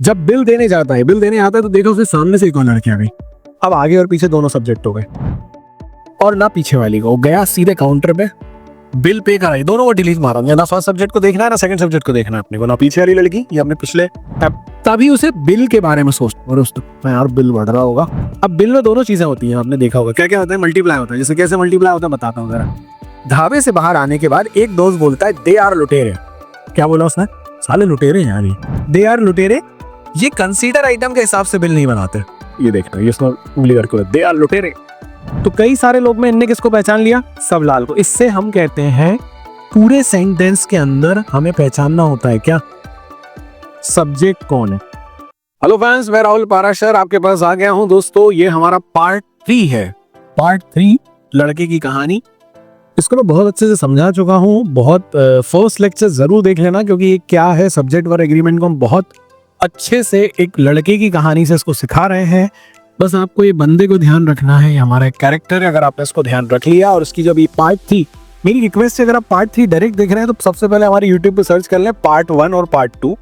जब बिल देने जाता है, बिल देने आता है तो देखो उसके सामने से एक और लड़की आ गई। अब आगे और पीछे दोनों सब्जेक्ट हो गए और ना पीछे वाली को गया सीधे काउंटर पे बिल पे कराई, दोनों को डिलीट मारा। ना फर्स्ट सब्जेक्ट को देखना है ना सेकंड सब्जेक्ट को देखना है अपने को, ना पीछे वाली लड़की या अपने पिछले। तभी उसे बिल के बारे में सोच और उसमें यार बिल बढ़ रहा होगा। अब बिल में दोनों चीजें होती हैं, आपने देखा होगा क्या क्या होता है, मल्टीप्लाई होता है। जैसे कैसे मल्टीप्लाई होता है बताता हूँ जरा। ढाबे से बाहर आने के बाद एक दोस्त बोलता है दे आर लुटेरे। क्या बोला उसने? साले लुटेरे हैं यार ये, दे आर लुटेरे। ये कंसीडर आइटम के हिसाब से बिल नहीं बनाते। ये देखना, ये उसने उंगली करके दे आर लुटेरे। तो कई सारे लोग में इनने किसको पहचान लिया? सब लाल को। इससे हम कहते हैं पूरे सेंटेंस के अंदर हमें पहचानना होता है क्या सब्जेक्ट कौन है। हेलो फ्रेंड्स, मैं राहुल पाराशर आपके पास आ गया हूं। दोस्तों ये हमारा पार्ट 3 है। पार्ट 3 लड़के की कहानी। इसको मैं बहुत अच्छे से समझा चुका हूं। बहुत फर्स्ट लेक्चर जरूर देख लेना, क्योंकि ये क्या है सब्जेक्ट वर्ब एग्रीमेंट को हम बहुत अच्छे से एक लड़के की कहानी से इसको सिखा रहे हैं। बस आपको ये बंदे को ध्यान रखना है, हमारा एक कैरेक्टर है। अगर आपने इसको ध्यान रख लिया और इसकी जब ये पार्ट 3, मेरी रिक्वेस्ट है अगर आप पार्ट 3 डायरेक्ट देख रहे हैं तो सबसे पहले हमारे यूट्यूब पे सर्च कर लें पार्ट 1 और पार्ट 2,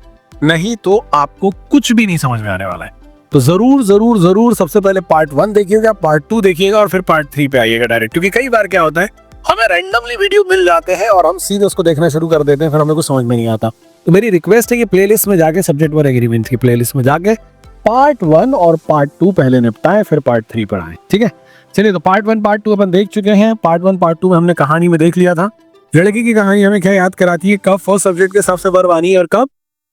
नहीं तो आपको कुछ भी नहीं समझ में आने वाला है। तो जरूर जरूर जरूर सबसे पहले पार्ट 1 देखिएगा, पार्ट 2 देखिएगा और फिर पार्ट 3 पे आइएगा डायरेक्ट। क्योंकि कई बार क्या होता है, हमें रैंडमली वीडियो मिल जाते हैं और हम सीधे उसको देखना शुरू कर देते हैं, फिर हमें कुछ समझ में नहीं आता। तो मेरी रिक्वेस्ट है कि प्लेलिस्ट में जाके सब्जेक्ट वर्ब एग्रीमेंट की प्लेलिस्ट में जाके पार्ट 1 और पार्ट 2 पहले निपटाएं, फिर पार्ट 3 पर आए। ठीक है, चलिए। तो पार्ट 1 पार्ट 2 अपन देख चुके हैं। पार्ट 1 पार्ट 2 में हमने कहानी में देख लिया था लड़की की कहानी हमें क्या याद कराती है, कब फर्स्ट सब्जेक्ट के हिसाब से वर्ब आनी है और कब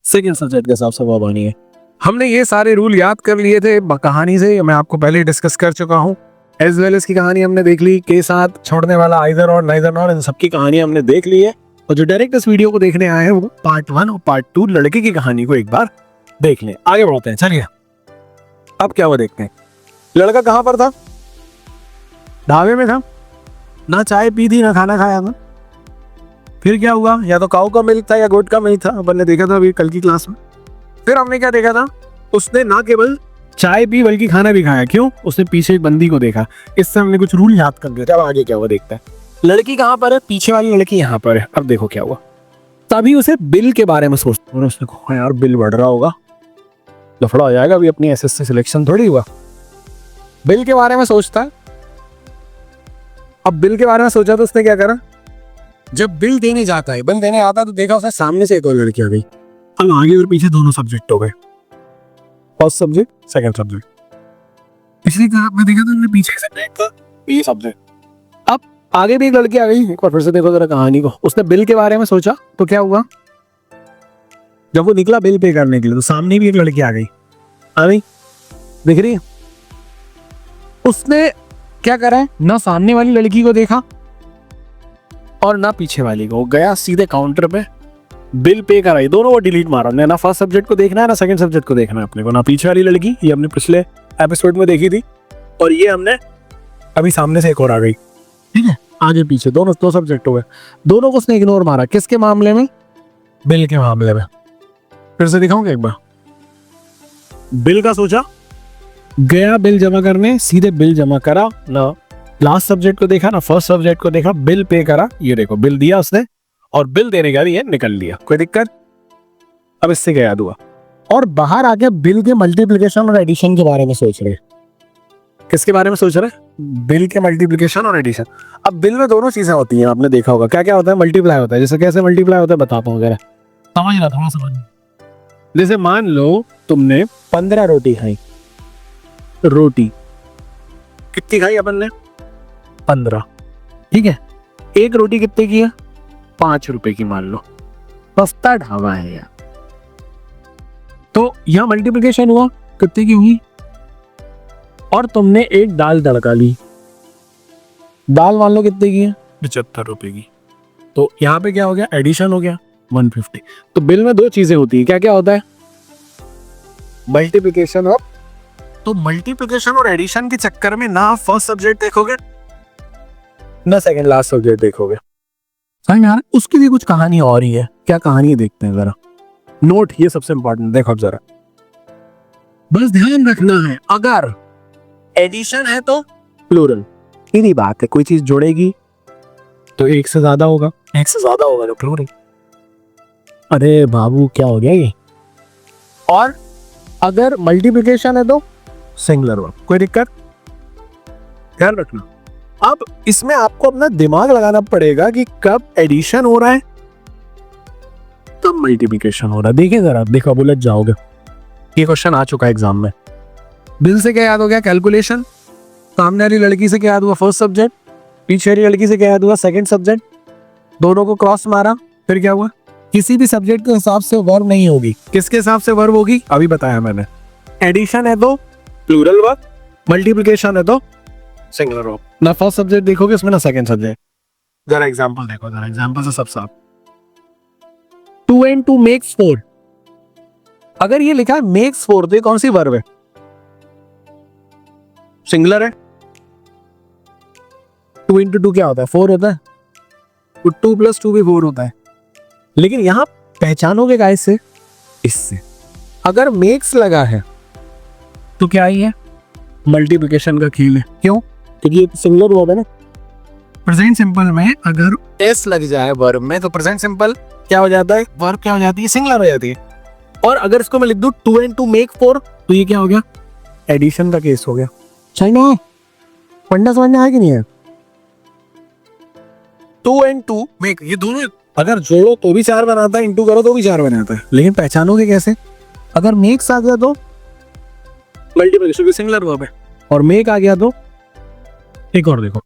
सेकंड सब्जेक्ट के हिसाब से वर्ब आनी है। हमने ये सारे रूल याद कर लिए थे कहानी से, मैं आपको पहले डिस्कस कर चुका हूँ। एज वेल एज की कहानी हमने देख ली, के साथ छोड़ने वाला, आइदर और नाइदर नॉट, इन सबकी कहानी हमने देख ली है। और जो डायरेक्ट इस वीडियो को देखने आए हैं वो पार्ट 1 और पार्ट 2 लड़के की कहानी को एक बार देख लें। आगे बढ़ते हैं, चलिए। अब क्या हुआ देखते हैं। लड़का कहां पर था? ढाबे में था। ना चाय पी थी ना खाना खाया था। फिर क्या हुआ? या तो काऊ का मिल्क था या गोट का मिल्क था, अपन ने देखा था अभी कल की क्लास में। फिर हमने क्या देखा था, उसने ना केवल चाय पी बल्कि खाना भी खाया। क्यों? उसने पीछे एक बंदी को देखा। इससे हमने कुछ रूल याद कर दिया। अब आगे क्या हुआ देखते हैं। लड़की कहां पर है? पीछे वाली लड़की यहां पर है। अब देखो क्या हुआ। तभी उसे बिल के बारे में सोचता है। उसने कहा यार बिल बढ़ रहा होगा, लफड़ा हो जाएगा। अभी अपनी एसएससी सिलेक्शन थोड़ी हुआ। बिल के बारे में सोचता है। अब बिल के बारे में सोचा तो उसने क्या करा, जब बिल देने जाता है, बिल देने आता तो देखा उसने सामने से एक और लड़की आ गई। अब आगे और पीछे दोनों सब्जेक्ट हो गए, फर्स्ट सब्जेक्ट सेकंड सब्जेक्ट। पिछली तरफ में देखा तो हमने पीछे से देखा ये सब्जेक्ट। अब आगे भी एक लड़की आ गई। एक बार फिर से देखो जरा कहानी को। उसने बिल के बारे में सोचा तो क्या हुआ, जब वो निकला बिल पे करने के लिए तो सामने भी एक लड़की आ गई। दिख रही है? उसने क्या करा है, ना सामने वाली लड़की को देखा और ना पीछे वाली को, गया सीधे काउंटर पे बिल पे कराई, दोनों को डिलीट मारा। ना फर्स्ट सब्जेक्ट को देखना है ना सेकंड सब्जेक्ट को देखना है अपने को, ना पीछे वाली लड़की, ये हमने पिछले एपिसोड में देखी थी, और ये हमने अभी सामने से एक और आ गई। ठीक है, आगे पीछे दोनों दो सब्जेक्ट हो गए। दोनों को उसने इग्नोर मारा। किसके मामले में? बिल के मामले में। फिर से दिखाऊंगा एक बार। बिल का सोचा, गया बिल जमा करने, सीधे बिल जमा करा, ना लास्ट सब्जेक्ट को देखा ना फर्स्ट सब्जेक्ट को देखा, बिल पे करा। ये देखो बिल दिया उसने और बिल देने का ये निकल लिया, कोई दिक्कत? अब इससे क्या याद हुआ, और बाहर आके बिल के मल्टीप्लिकेशन और एडिशन के बारे में सोच रहे। किसके बारे में सोच रहे? बिल के मल्टीप्लिकेशन और एडिशन। अब बिल में दोनों चीजें होती हैं, आपने देखा होगा। क्या क्या होता है? मल्टीप्लाई होता है। जैसे कैसे मल्टीप्लाई होता है बताता हूँ जरा, समझ रहा थोड़ा समझ। जैसे मान लो तुमने 15 रोटी खाई। रोटी कितनी खाई अपन ने? 15। ठीक है, एक रोटी कितने की है? 5 रुपए की मान लो। सस्ता ढाबा है यार। तो यहां मल्टीप्लिकेशन हुआ, कितने की हुई? और तुमने एक दाल तड़का ली। दाल मान लो कितने की है? 75 रुपए की। तो यहां पे क्या हो गया? एडिशन हो गया, 150। तो बिल में दो चीजें होती है। क्या क्या होता है? मल्टीप्लिकेशन और, तो मल्टीप्लिकेशन और एडिशन के चक्कर में ना फर्स्ट सब्जेक्ट देखोगे ना सेकंड लास्ट सब्जेक्ट देखोगे। समझ में आ रहा है? उसकी भी कुछ कहानी और ही है। क्या कहानी है देखते हैं जरा। नोट, ये सबसे इंपॉर्टेंट, देखो जरा, बस ध्यान रखना है। अगर एडिशन है तो प्लूरल, सीधी बात है। कोई चीज जुड़ेगी तो एक से ज्यादा होगा, एक से ज्यादा होगा तो प्लूरल। अरे बाबू क्या हो गया ये? और अगर मल्टीप्लिकेशन है तो सिंगुलर वर्ब, कोई दिक्कत? ध्यान रखना। अब इसमें आपको अपना दिमाग लगाना पड़ेगा कि कब एडिशन हो रहा है, तब मल्टीप्लिकेशन हो रहा है। देखिए जरा, देखो बुलेट जाओगे, ये क्वेश्चन आ चुका है एग्जाम में। बिल से क्या याद हो गया? कैलकुलेशन। सामने वाली लड़की से क्या याद हुआ? First subject. पीछे वाली लड़की से क्या याद हुआ? Second subject. दोनों को क्रॉस मारा, फिर क्या हुआ? किसी भी सब्जेक्ट के हिसाब से वर्ब नहीं होगी। किसके हिसाब से वर्ब होगी? अभी बताया मैंने। एडिशन है तो प्लूरल वर्ब, मल्टीप्लिकेशन है तो सिंगुलर वर्ब। ना फर्स्ट सब्जेक्ट देखोगे इसमें, ना सेकंड सब्जेक्ट। जरा एग्जांपल देखो, जरा एग्जांपल से सब साफ। 2 and 2 makes 4। अगर ये लिखा है makes 4 तो ये कौन सी वर्ब है? सिंगुलर है। 2 into 2 क्या होता है? 4 होता है। 2 plus 2 भी 4 होता है। लेकिन यहां पहचानोगे गाइस से, इससे अगर मेक्स लगा है तो क्या ही है? मल्टीप्लिकेशन का खेल है। क्यों? क्योंकि ये सिंगुलर वर्ब है ना। प्रेजेंट सिंपल में अगर एस लग जाए वर्ब में तो प्रेजेंट सिंपल क्या हो जाता है? वर्ब क्या हो जाती है? सिंगुलर हो जाती है। और अगर इसको मैं लिख दूं 2 and 2 make 4 तो ये क्या हो गया? एडिशन का केस हो गया। चाइना पढ़ना समझ में आया कि नहीं है? 2 and 2 make, ये दोनों अगर जोड़ो तो भी 4 बनाता है, इंटू करो तो भी 4 बनाता है। लेकिन पहचानोगे कैसे? अगर मेक्स आ गया तो मल्टीप्लिकेशन की सिंगुलर वर्ब है, और मेक आ गया तो एक और देखो,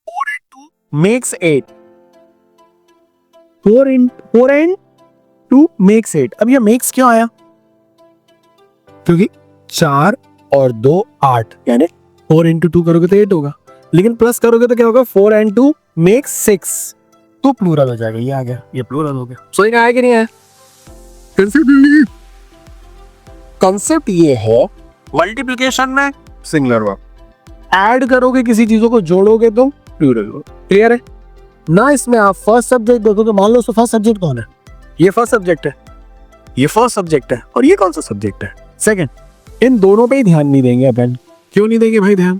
4 and 2 makes 8। 4 and 2 makes 8। अब ये makes क्यों आया? क्योंकि 4 और 2 8, यानी 4 into 2 करोगे तो 8 होगा, लेकिन प्लस करोगे तो क्या होगा? 4 and 2 makes 6, तो प्लूरल हो जाएगा। ये आ गया, ये प्लूरल हो गया। समझ में आया कि नहीं आया? कंसेप्ट ये है, मल्टीप्लिकेशन में सिंगुलर वर्ब, ऐड करोगे किसी चीजों को, जोड़ोगे तो प्लूरल वर्ब। क्लियर है ना? इसमें आप फर्स्ट सब्जेक्ट देखो तो मान लो उसका फर्स्ट सब्जेक्ट कौन है? ये फर्स्ट सब्जेक्ट है, ये फर्स्ट सब्जेक्ट है, और ये कौन सा सब्जेक्ट है? सेकंड। इन दोनों पे ही ध्यान नहीं देंगे अपन। क्यों नहीं देंगे भाई ध्यान?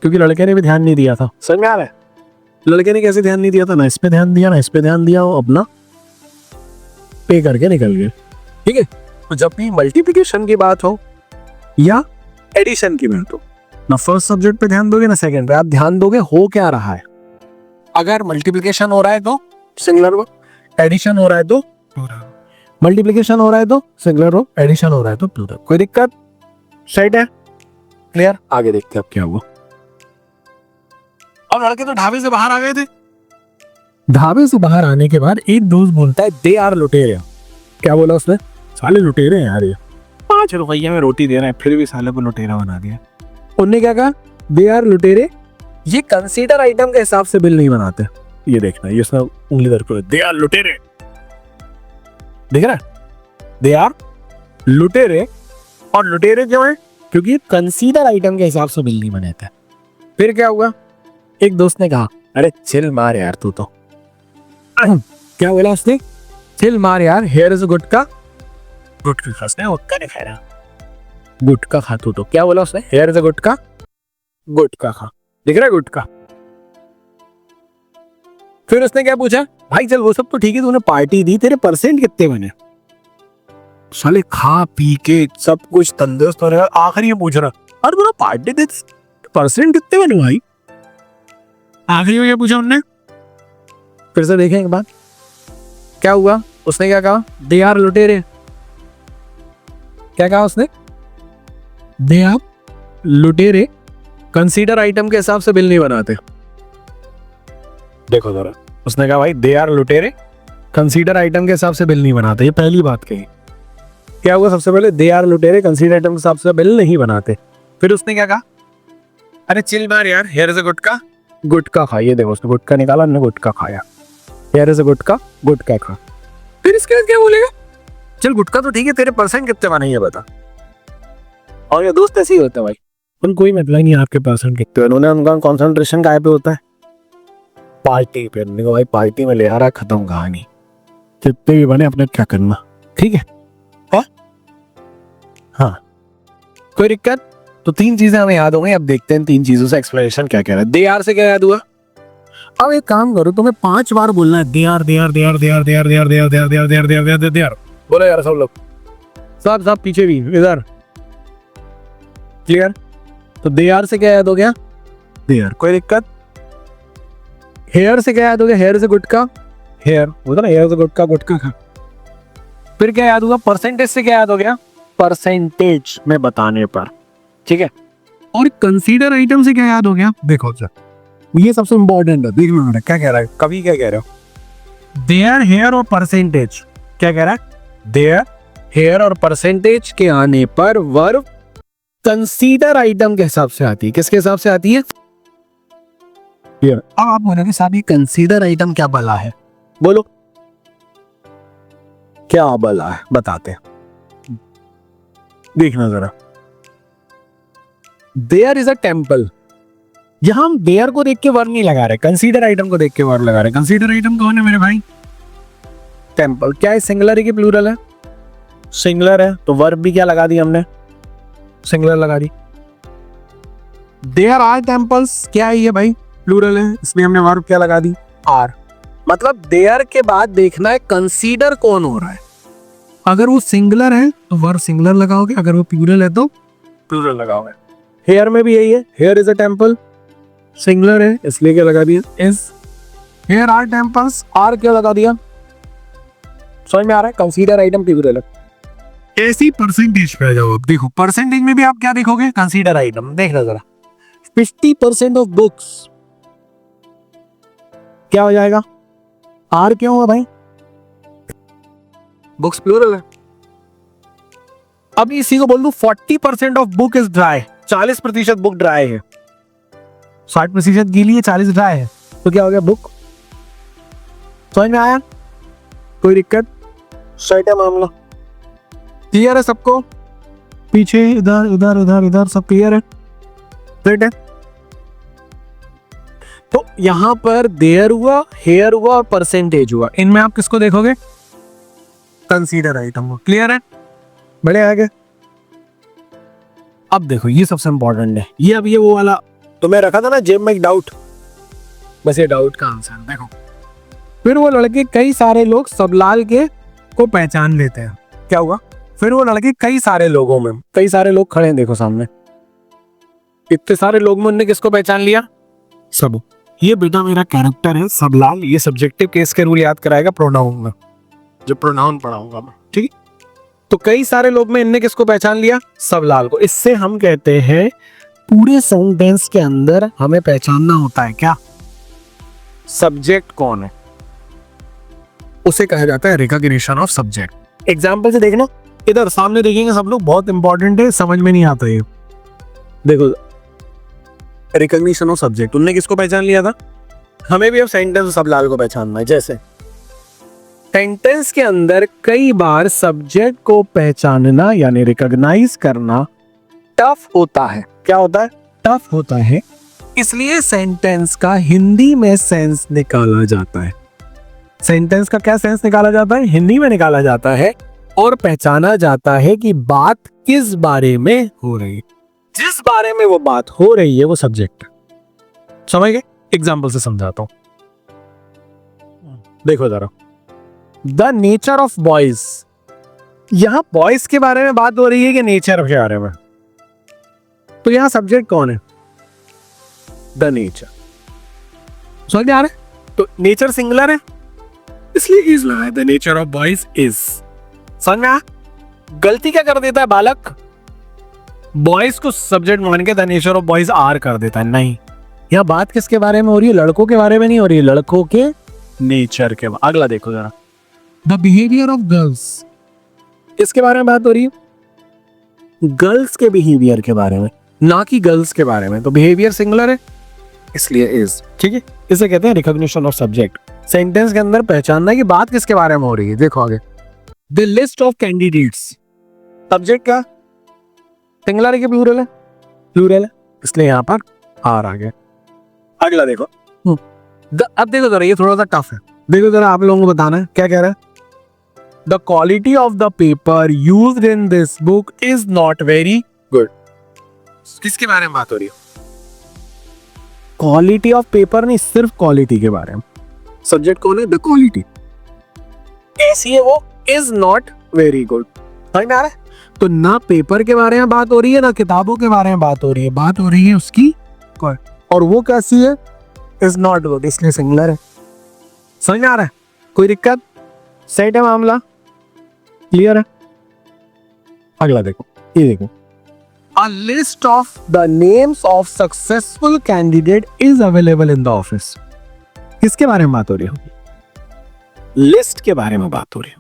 क्योंकि लड़के ने भी ध्यान नहीं दिया था। समझ में आ रहा है? लड़के ने कैसे ध्यान नहीं दिया था? ना इस पे ध्यान दिया, ना इस पे ध्यान दिया, वो अपना पे करके निकल गए। ठीक है? तो जब भी मल्टीप्लिकेशन की बात हो या एडिशन की बात हो, ना फर्स्ट सब्जेक्ट पे ध्यान दोगे ना सेकंड पे। आप ध्यान दोगे हो क्या रहा है। अगर मल्टीप्लिकेशन हो रहा है तो सिंगुलर वर्ब, एडिशन हो रहा है तो प्लूरल, मल्टीप्लिकेशन हो रहा है तो सिंगुलर वर्ब, एडिशन हो रहा है तो प्लूरल। कोई दिक्कत? सही है? क्लियर? आगे देखते हैं अब क्या हुआ। अब लड़के तो ढाबे से बाहर आ गए थे। ढाबे से बाहर आने के बाद एक दोस्त बोलता है दे आर लुटेरे। क्या बोला उसने? साले लुटेरे हैं यार ये, 5 रुपये में रोटी दे रहे हैं, फिर भी साले को लुटेरा बना दिया। उनने क्या कहा? दे आर लुटेरे। ये कंसीडर आइटम के हिसाब से बिल नहीं बनाते। ये देखना, ये उसने उंगली दर दे आर लुटेरे, देख रहा है? दे आर लुटेरे। और लुटेरे क्यों है? क्योंकि कंसीडर आइटम के हिसाब से बिल नहीं बनाते। फिर क्या हुआ? एक दोस्त ने कहा अरे चिल मार यार तू तो। क्या बोला उसने? चिल मार यार, हेयर इज गुटका। गुटका खाते हैं, गुटका नहीं खा रहा, गुटका खा तू तो। क्या बोला उसने? हेयर इज गुटका, गुटका खा। दिख रहा है गुटका? फिर उसने क्या पूछा? भाई चल वो सब तो ठीक है, तूने पार्टी दी, तेरे परसेंट कितने बने? साले खा पी के सब कुछ तंदुरुस्त हो रहा है, आखिर ये पूछ रहा अरे तूने पार्टी दी, परसेंट कितने बने भाई? आखिरी में क्या पूछा उनने? फिर से देखें एक बार क्या हुआ। उसने क्या कहा? दे आर लुटेरे। क्या कहा उसने? दे आर लुटेरे कंसीडर आइटम के हिसाब से बिल नहीं बनाते। देखो जरा, उसने कहा भाई दे आर लुटेरे कंसीडर आइटम के हिसाब से बिल नहीं बनाते। ये पहली बात कही। क्या हुआ? सबसे पहले दे आर लुटेरे कंसीडर आइटम के हिसाब से बिल नहीं बनाते। फिर उसने क्या कहा? अरे चिल मार यार, हेयर इज अ गुटका, गुटका खा। ये देखो उसने गुटका निकाला, ने गुटका खाया। हेयर इज अ गुटका, गुटका खा। फिर इसके बाद क्या बोलेगा? चल गुटका तो ठीक है, तेरे परसेंट कितने बने ये बता। और ये दोस्त ऐसे ही होता है भाई, उन कोई मतलब नहीं आपके परसेंट कितने। उन्होंने उनका कॉन्सेंट्रेशन काय पे होता है? पार्टी पे। भाई पार्टी में ले आ रहा, खत्म कहानी। जितने भी बने अपने क्या करना, ठीक है? हाँ, कोई दिक्कत? तो 3 चीजें हमें याद हो गई। अब देखते हैं 3 चीजों से एक्सप्लेनेशन क्या कह रहा है। दे आर से क्या याद हुआ? अब एक काम करो, तुम्हें 5 बार बोलना है they are, they are, they are, they are, they are, they are, they are, they are, they are, they are, they are, they are, they are. बोलो यार सब लोग, सब पीछे भी इधर। क्लियर? तो दे आर से क्या याद हो गया? देयर। कोई दिक्कत? हेयर से क्या याद हो गया? हेयर से गुटका, हेयर होता ना, हेयर से गुटका, गुटका खा। फिर क्या याद हुआ? परसेंटेज से क्या याद हो गया? परसेंटेज में बताने पर। ठीक है। और कंसीडर आइटम से क्या याद हो गया? देखो सर, ये सबसे इंपॉर्टेंट है, देखना क्या कह रहा है, कभी क्या कह रहे हो? देयर, हेयर और परसेंटेज। क्या कह रहा है? देयर, हेयर और परसेंटेज के आने पर वर्ब कंसीडर आइटम के हिसाब से आती है। किसके हिसाब से आती है? अब आप बोलोगे साहब ये कंसीडर आइटम क्या भला है? बोलो क्या भला है, बताते हैं। देखना जरा, देयर इज अ टेम्पल। यहां हम देयर को देख के वर्ड नहीं लगा रहे, कंसीडर आइटम को देख के वर्ड लगा रहे। कंसीडर आइटम कौन है मेरे भाई? टेम्पल। क्या है? सिंगुलर है कि प्लूरल है? सिंगुलर है, तो वर्ब भी क्या लगा दी हमने? सिंगुलर लगा दी। देयर आर टेम्पल्स, क्या है ये भाई? प्लूरल है, इसमें हमने वर्ब क्या लगा दी? आर। मतलब देयर के बाद देखना है कंसीडर कौन हो रहा है। अगर वो सिंगुलर है तो वर्ब सिंगुलर लगाओगे, अगर वो प्लूरल है तो प्लूरल लगाओगे। हेयर में भी यही है, here is a temple, singular है इसलिए क्या लगा दिया? Is. Here are temples, are क्या लगा दिया? समझ में आ रहा है? कंसीडर आइटम प्लूरल है। ऐसी परसेंटेज पे आ जाओ। अब देखो परसेंटेज में भी आप क्या देखोगे? Consider item. देखना जरा, 50% ऑफ बुक्स क्या हो जाएगा? आर क्यों हुआ भाई? बुक्स प्लूरल है। अब इसी को बोल दूं 40% of book is dry, 40% book dry है, 60% गीली है, 40 ड्राई है, तो क्या हो गया? बुक। समझ में आया? कोई दिक्कत? सही है मामला? क्लियर है सबको? पीछे इधर उधर उधर इधर सब क्लियर है? राइट है। तो यहां पर देयर हुआ, हेयर हुआ और परसेंटेज हुआ। इनमें आप किसको देखोगे? कंसीडर आइटम को। क्लियर है? बड़े आगे। अब देखो ये सबसे इंपॉर्टेंट है। ये अब ये वो वाला तो मैं रखा था ना जेब में एक डाउट, बस ये डाउट का आंसर देखो। फिर वो लड़के कई सारे लोग सबलाल के को पहचान लेते हैं। क्या हुआ? फिर वो लड़के कई सारे लोगों में, कई सारे लोग खड़े हैं देखो सामने, इतने सारे लोग में उनने किसको पहचान लिया? सब। ये बेटा मेरा कैरेक्टर है सबलाल, ये सब्जेक्टिव केस के रूल याद कराएगा प्रोनाउन में, जो प्रोनाउन पढ़ाऊंगा मैं। ठीक है? तो कई सारे लोग में इनने किसको पहचान लिया? सबलाल को। इससे हम कहते हैं पूरे सेंटेंस के अंदर हमें पहचानना होता है क्या? सब्जेक्ट कौन है, उसे कहा जाता है रिकॉग्निशन ऑफ सब्जेक्ट। एग्जाम्पल से देखना, इधर सामने देखेंगे सब लोग, बहुत इंपॉर्टेंट है, समझ में नहीं आता ये। देखो रिकॉग्निशन ऑफ सब्जेक्ट, उनने किसको पहचान लिया था? हमें भी अब सेंटेंस सबलाल को पहचानना है। जैसे सेंटेंस के अंदर कई बार सब्जेक्ट को पहचानना यानी रिकॉग्नाइज करना टफ होता है। क्या होता है? टफ होता है। इसलिए सेंटेंस का हिंदी में सेंस निकाला जाता है। सेंटेंस का क्या सेंस निकाला जाता है? हिंदी में निकाला जाता है और पहचाना जाता है कि बात किस बारे में हो रही है। जिस बारे में वो बात हो रही है वो सब्जेक्ट। समझ गए? एग्जाम्पल से समझाता हूं। देखो जरा, द नेचर ऑफ बॉयज, यहां बॉयज के बारे में बात हो रही है कि नेचर के बारे में? तो यहां सब्जेक्ट कौन है? The nature. समझ में आ रहा है? तो नेचर सिंगुलर है इसलिए इज लगा है, the nature of boys is. समझ में आ? गलती क्या कर देता है बालक? बॉयज को सब्जेक्ट मान के the nature of boys are कर देता है। नहीं, यह बात किसके बारे में हो रही है? लड़कों के बारे में नहीं हो रही है, लड़कों के नेचर के। अगला देखो जरा, द बिहेवियर ऑफ गर्ल्स, किसके बारे में बात हो रही है? गर्ल्स के बिहेवियर के बारे में, ना कि गर्ल्स के बारे में। तो बिहेवियर सिंगुलर है इसलिए इज। ठीक है? इसे कहते हैं रिकॉग्निशन ऑफ सब्जेक्ट। सेंटेंस के अंदर पहचानना कि बात किसके बारे में हो रही है। देखो आगे, the list of candidates, subject का सिंगुलर है कि प्लूरल है? प्लूरल है इसलिए यहां पर आर आ गया। अगला देखो, अब देखो जरा, ये थोड़ा सा टफ है। देखो जरा, आप लोगों को बताना है क्या कह रहा है। The quality of the paper used in this book is not very good. किसके बारे में बात हो रही है? क्वालिटी ऑफ पेपर नहीं, सिर्फ क्वालिटी के बारे में। सब्जेक्ट कौन है? The quality. कैसी है वो? Is not very good. समझ में आ रहा है? तो ना पेपर के बारे में बात हो रही है, ना किताबों के बारे में बात हो रही है, बात हो रही है उसकी और वो कैसी है, इज नॉट गुड, इसलिए सिंगुलर है। समझ में आ रहा है? कोई दिक्कत? सेट है मामला, क्लियर है? अगला देखो, ये देखो, A list of the names of successful candidate is available in the office. किसके बारे में बात हो रही होगी? लिस्ट के बारे में बात हो रही है।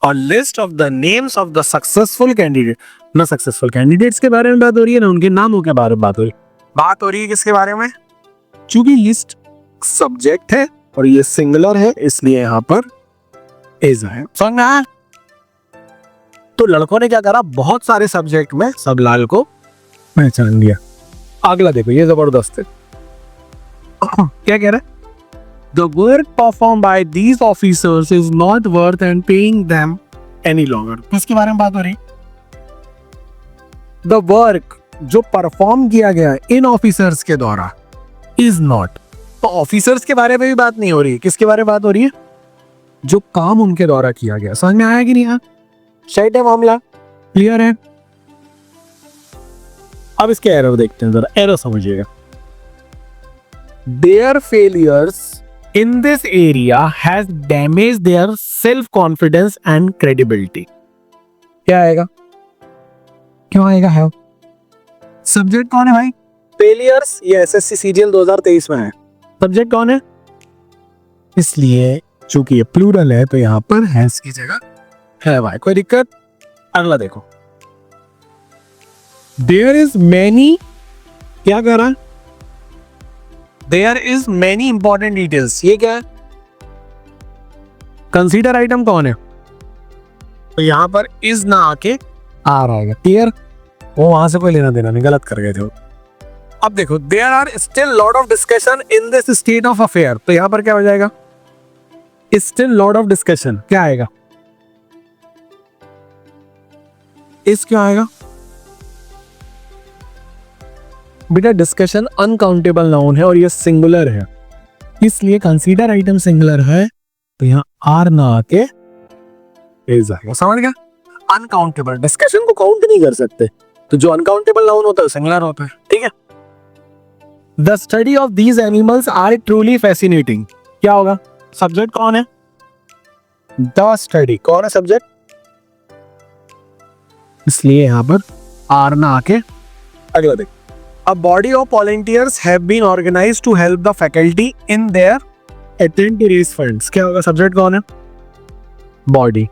और list of the names of the successful candidate, ना सक्सेसफुल कैंडिडेट्स के बारे में बात हो रही है, ना उनके नामों के बारे में बात हो रही है। बात हो रही है किसके बारे में? चूंकि लिस्ट सब्जेक्ट है और ये सिंगुलर है, इसलिए यहां पर इज है। समझ में आया? तो लड़कों ने क्या करा, बहुत सारे सब्जेक्ट में सब लाल को पहचान लिया। अगला देखो, ये जबरदस्त है। क्या कह रहा है? The work performed by these officers is not worth and paying them any longer. किसके बारे में बात हो रही? The work जो परफॉर्म किया गया इन ऑफिसर्स के द्वारा is not, तो ऑफिसर्स के बारे में भी बात नहीं हो रही है। किसके बारे में बात हो रही है? जो काम उनके द्वारा किया गया। समझ में आया कि नहीं? शायद है मामला, क्लियर है? अब इसके एरर देखते हैं, जरा एरर समझिएगा। Their failures in this area has damaged their self confidence and credibility. क्या आएगा? क्यों आएगा? है सब्जेक्ट कौन है भाई? फेलियर्स, ये एसएससी सीजीएल 2023 में है। सब्जेक्ट कौन है? इसलिए चूंकि ये प्लूरल है तो यहां पर हैज की जगह है भाई। कोई दिक्कत? अगला देखो, देयर इज मैनी, क्या कह रहा है? There is many important details. ये क्या है? कंसीडर आइटम कौन है? तो यहां पर इज ना आके आ रहा है। क्लियर? वो वहां से कोई लेना देना नहीं, गलत कर गए थे। अब देखो, there are still lot of discussion in this state of affair, तो यहां पर क्या हो जाएगा? Still lot of discussion. क्या आएगा? इस क्यों आएगा बेटा? डिस्कशन अनकाउंटेबल नाउन है और ये सिंगुलर है, इसलिए कंसीडर आइटम सिंगुलर है, तो यहां आर ना आके इज आएगा। समझ गया? अनकाउंटेबल, डिस्कशन को काउंट नहीं कर सकते, तो जो अनकाउंटेबल नाउन होता है सिंगुलर होता है। ठीक है? The study of these animals are truly fascinating. क्या होगा? सब्जेक्ट कौन है? The study. कौन है सब्जेक्ट? इसलिए यहां पर आर ना आके अगला देख। A body of volunteers have been organized to help the faculty in their attend to raise funds. क्या होगा? सब्जेक्ट कौन है? बॉडी।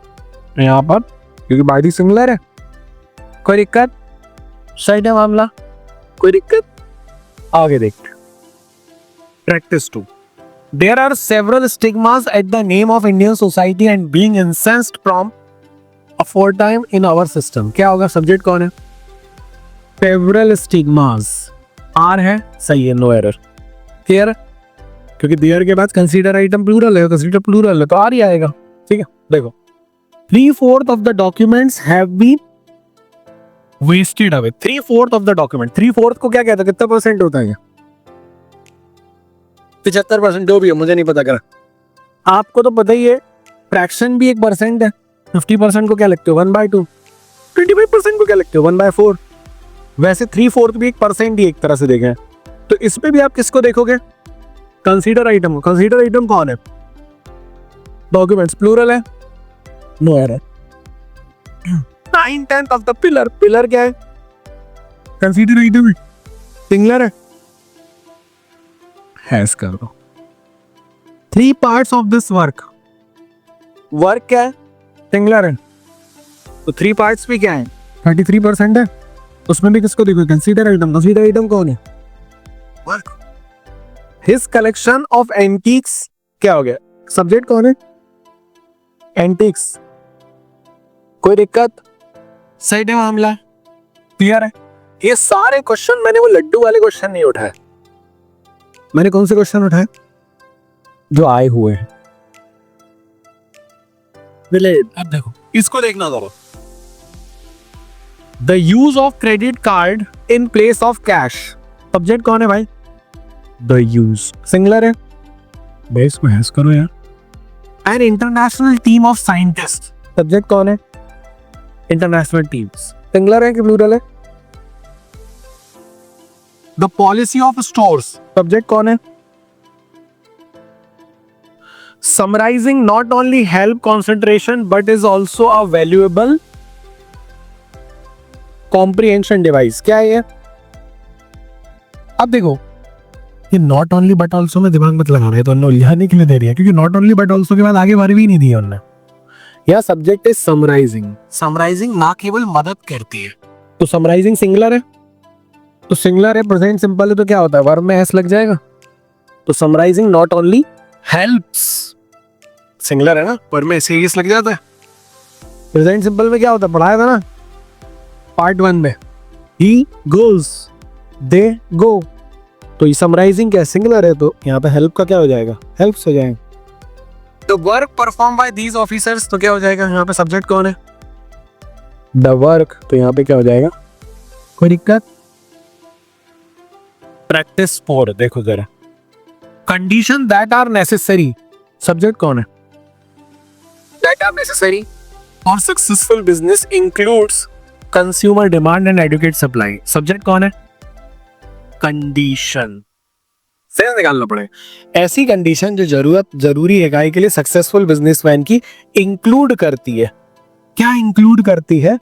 यहां पर क्योंकि बॉडी सिंगुलर है, कोई दिक्कत? सही है मामला, कोई दिक्कत? आगे देख, practice 2। There are several stigmas at the name of Indian society and being incensed from aforetime in our system. क्या होगा? सब्जेक्ट कौन है? Several stigmas, आर है, सही है, नो एरर। क्लियर? क्योंकि देयर के बाद कंसीडर आइटम प्लूरल है, कंसीडर प्लूरल है तो आर ही आएगा। ठीक है? देखो, 3/4 of the documents have been wasted away. 3/4 of the document, 3/4 को क्या कहता है? कितना परसेंट होता है? 75%, जो भी है मुझे नहीं पता करा। आपको तो पता ही है, फ्रैक्शन भी 1% है। 50% को क्या लिखते हो? 1/2। 25% को क्या लिखते हो? 1/4। वैसे 3/4 भी 1% ही एक तरह से देखें, तो इसमें भी आप किसको देखोगे? कंसीडर आइटम को। कंसीडर आइटम कौन है? डॉक्यूमेंट्स, प्लूरल है, no error. 9/10 of the pillar, pillar क्या है? कंसीडर आइटम है, सिंगुलर है, हैज कर दो। 3 parts of this work, work क्या है? सिंगुलर है, तो 3 पार्ट्स भी क्या है? 33% है। उसमें भी किसको देखो? Consider item. कंसीडर आइटम कौन है? Work. His collection of antiques, क्या हो गया? सब्जेक्ट कौन है? एंटीक्स। कोई दिक्कत? सही है मामला, क्लियर है? ये सारे क्वेश्चन मैंने वो लड्डू वाले क्वेश्चन नहीं उठाए। मैंने कौन से क्वेश्चन उठाए? जो आए हुए हैं। अब देखो, इसको देखना जरा। The use of credit card in place of cash. Subject कौन है भाई? The use, सिंगुलर है, बेस को हैश करो यार। An international team of scientists, subject कौन है? International teams. सिंगुलर है कि प्लूरल है? The policy of stores, subject कौन है? Summarising not only help concentration but is also a valuable comprehension device. क्या है ये? अब देखो, ये नॉट ओनली बट ऑल्सो में दिमाग मत लगाना है, तो उल्झाने के लिए दे रही है, क्योंकि नॉट ओनली बट ऑल्सो के बाद आगे वर्ब ही नहीं दी उन्होंने। यह सब्जेक्ट है समराइजिंग। समराइजिंग ना केवल मदद करती है, तो समराइजिंग सिंगुलर है, तो सिंगुलर है, प्रेजेंट सिंपल है, तो क्या होता है? वर्ब में एस लग जाएगा। तो summarising not only helps, singular है ना, वर्ब में एस लग जाता है। प्रेजेंट सिंपल में क्या होता है? पढ़ाया था ना पार्ट 1 में, ही गोज, दे गो। तो ये समराइजिंग क्या सिंगुलर है, तो यहाँ पे हेल्प का क्या हो जाएगा? हेल्प्स हो जाएगा। तो work perform by these officers, तो क्या हो जाएगा? यहाँ पे सब्जेक्ट कौन है? द वर्क, तो यहाँ पे क्या हो जाएगा? कोई दिक्कत? प्रैक्टिस 4 देखो जरा, condition that are necessary, subject कौन है? That are necessary for successful business includes consumer demand and adequate supply, subject कौन है? कंडीशन। सेंस निकालना पड़ेगा। ऐसी कंडीशन जो जरूरी है गाय के लिए सक्सेसफुल बिजनेसमैन की इंक्लूड करती है। क्या इंक्लूड करती है?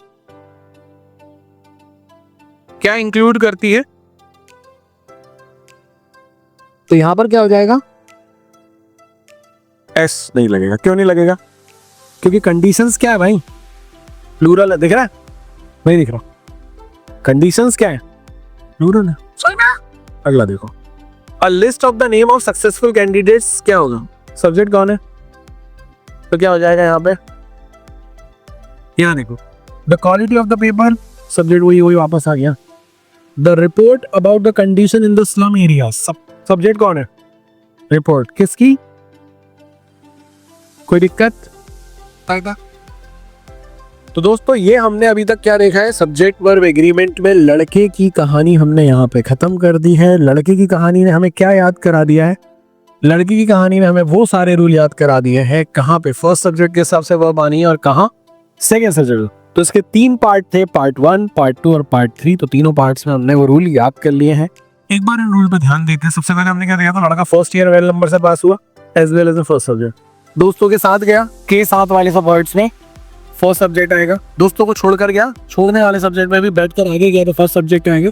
क्या इंक्लूड करती है? तो यहां पर क्या हो जाएगा? एस नहीं लगेगा। क्यों नहीं लगेगा? क्योंकि कंडीशंस क्या है भाई? प्लूरल है, दिख रहा है? नहीं दिख रहा। कंडीशंस क्या है? प्लूरल है। अगला देखो, a list of the name of successful candidates, क्या होगा? सब्जेक्ट कौन है? तो क्या हो जाएगा यहाँ पे? यहाँ देखो, the quality of the paper, subject वही वापस आ गया। The report about the condition in the slum area, subject कौन है? रिपोर्ट किसकी? कोई दिक्कत? तो दोस्तों ये हमने अभी तक क्या देखा है? सब्जेक्ट वर्ब एग्रीमेंट में लड़के की कहानी हमने यहाँ पे खत्म कर दी है। लड़के की कहानी ने हमें क्या याद करा दिया है? लड़की की कहानी ने हमें वो सारे रूल याद करा दिए हैं, कहाँ पे फर्स्ट सब्जेक्ट के हिसाब से वर्ब आनी है और कहाँ सेकेंड सब्जेक्ट। तो इसके 3 पार्ट थे, पार्ट 1, पार्ट 2 और पार्ट 3। तो तीनों पार्ट्स में हमने वो रूल याद कर लिए हैं। एक बार इन रूल पे ध्यान देते हैं। सबसे पहले हमने क्या देखा था? लड़का फर्स्ट ईयर वेल नंबर से पास हुआ as well as first subject. दोस्तों के साथ गया, के साथ वाले सब वर्ड्स में फर्स्ट सब्जेक्ट आएगा। दोस्तों को छोड़कर गया, छोड़ने वाले सब्जेक्ट में भी बैठकर आगे गया तो फर्स्ट सब्जेक्ट आएगा।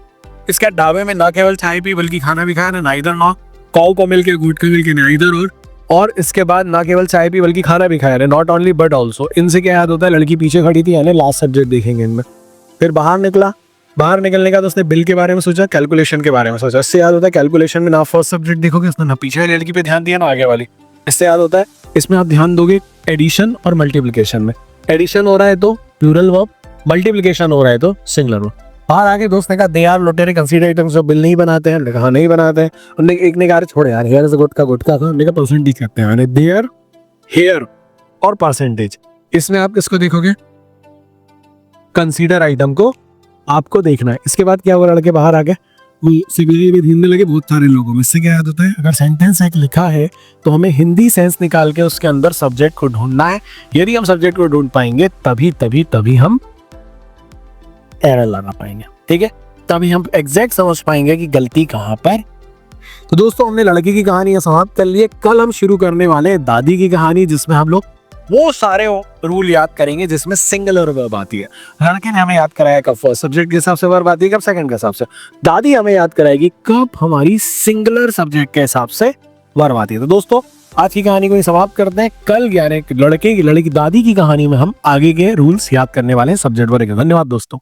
इसके ढाबे में ना केवल चाय पी बल्कि खाना भी खाया, नाइदर नॉ, कौ को मिलके गुट को मिलके नाइदर, और इसके बाद ना केवल चाय पी बल्कि खाना भी खाया, नॉट ओनली बट ऑल्सो। इनसे क्या याद होता है? लड़की पीछे खड़ी थी, यानी लास्ट सब्जेक्ट देखेंगे इनमें। फिर बाहर निकला, बाहर निकलने का तो उसने बिल के बारे में सोचा, कैलकुलेशन के बारे में सोचा। इससे याद होता है कैलकुलेशन में ना फर्स्ट सब्जेक्ट देखोगे, उसने ना पीछे वाली लड़की पे ध्यान दिया ना आगे वाली। इससे याद होता है इसमें आप ध्यान दोगे एडिशन और मल्टीप्लिकेशन में। एडिशन हो रहा है तो प्लूरल वर्ब, मल्टीप्लिकेशन हो रहा है तो सिंगुलर वर्ब। बाहर आके दोस्त ने कहा दे आर लुटेरे कंसीडर आइटम्स, जो बिल नहीं बनाते हैं। कहा नहीं बनाते हैं। उन्होंने एक ने कहा छोड़े यार, हेयर से गुटका गुटका था, उन्होंने कहा परसेंटेज करते हैं, मैंने देयर, हेयर और परसेंटेज। इसमें आप किसको देखोगे? कंसीडर आइटम को आपको देखना है। इसके बाद क्या हुआ? लड़के बाहर आ गए, सिग्नल भी ढूंढने लगे बहुत सारे लोगों में। इससे क्या याद होता है? अगर सेंटेंस एक लिखा है तो हमें हिंदी सेंस निकाल के उसके अंदर सब्जेक्ट को ढूंढना है। यदि हम सब्जेक्ट को ढूंढ पाएंगे तभी हम एरर लगा पाएंगे, ठीक है? तभी हम एग्जैक्ट समझ पाएंगे कि गलती कहां पर। तो दोस्तों हमने लड़की की कहानी समाप्त कर ली है। कल हम शुरू करने वाले हैं दादी की कहानी, जिसमें हम लोग वो सारे रूल याद करेंगे जिसमें सिंगुलर वर्ब आती है। लड़के ने हमें याद कराया कब फर्स्ट सब्जेक्ट के हिसाब से वर्ब आती है, कब सेकंड के हिसाब से। दादी हमें याद कराएगी कब हमारी सिंगुलर सब्जेक्ट के हिसाब से वर्ब आती है। तो दोस्तों आज की कहानी को समाप्त करते हैं। कल यानी लड़की दादी की कहानी में हम आगे के रूल्स याद करने वाले हैं सब्जेक्ट वर्ब के। धन्यवाद दोस्तों।